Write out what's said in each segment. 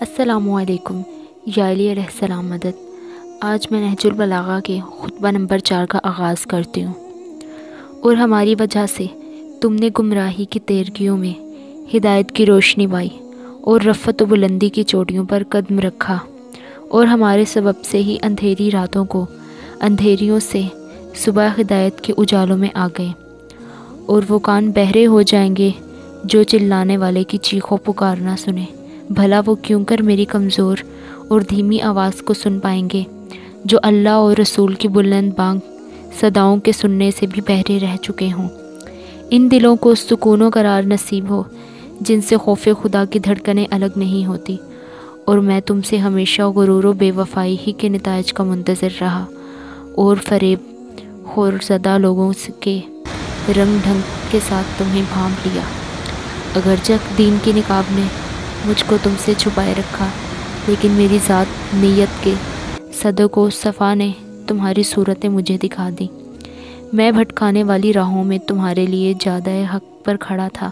السلام علیکم یا علیہ السلام مدد۔ آج میں نہج البلاغہ کے خطبہ نمبر 4 کا آغاز کرتی ہوں۔ اور ہماری وجہ سے تم نے گمراہی کی تیرگیوں میں ہدایت کی روشنی پائی اور رفعت و بلندی کی چوٹیوں پر قدم رکھا، اور ہمارے سبب سے ہی اندھیری راتوں کو اندھیریوں سے صبح ہدایت کے اجالوں میں آ گئے، اور وہ کان بہرے ہو جائیں گے جو چلانے والے کی چیخ و پکار نہ سنے۔ بھلا وہ کیوں کر میری کمزور اور دھیمی آواز کو سن پائیں گے، جو اللہ اور رسول کی بلند بانگ صداؤں کے سننے سے بھی بہرے رہ چکے ہوں۔ ان دلوں کو سکون و قرار نصیب ہو جن سے خوف خدا کی دھڑکنیں الگ نہیں ہوتی، اور میں تم سے ہمیشہ غرور و بے وفائی ہی کے نتائج کا منتظر رہا، اور فریب خور زدہ لوگوں کے رنگ ڈھنگ کے ساتھ تمہیں بھانپ لیا۔ اگرچہ دین کی نقاب نے مجھ کو تم سے چھپائے رکھا، لیکن میری ذات نیت کے صدق و صفا نے تمہاری صورتیں مجھے دکھا دی۔ میں بھٹکانے والی راہوں میں تمہارے لیے جادہ حق پر کھڑا تھا،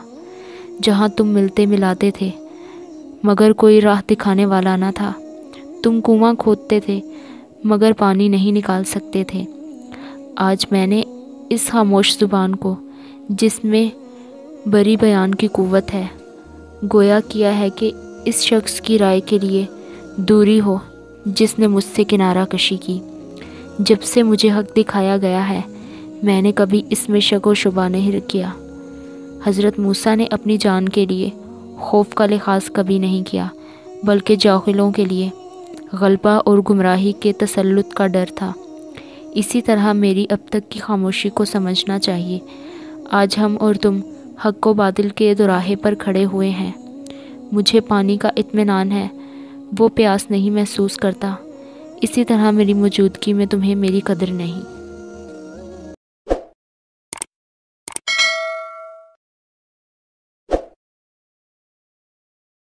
جہاں تم ملتے ملاتے تھے مگر کوئی راہ دکھانے والا نہ تھا۔ تم کنواں کھودتے تھے مگر پانی نہیں نکال سکتے تھے۔ آج میں نے اس خاموش زبان کو، جس میں بری بیان کی قوت ہے، گویا کیا ہے کہ اس شخص کی رائے کے لیے دوری ہو جس نے مجھ سے کنارہ کشی کی۔ جب سے مجھے حق دکھایا گیا ہے، میں نے کبھی اس میں شک و شبہ نہیں کیا۔ حضرت موسیٰ نے اپنی جان کے لیے خوف کا لحاظ کبھی نہیں کیا، بلکہ جاہلوں کے لیے غلبہ اور گمراہی کے تسلط کا ڈر تھا۔ اسی طرح میری اب تک کی خاموشی کو سمجھنا چاہیے۔ آج ہم اور تم حق و باطل کے دوراہے پر کھڑے ہوئے ہیں۔ مجھے پانی کا اطمینان ہے، وہ پیاس نہیں محسوس کرتا، اسی طرح میری موجودگی میں تمہیں میری قدر نہیں۔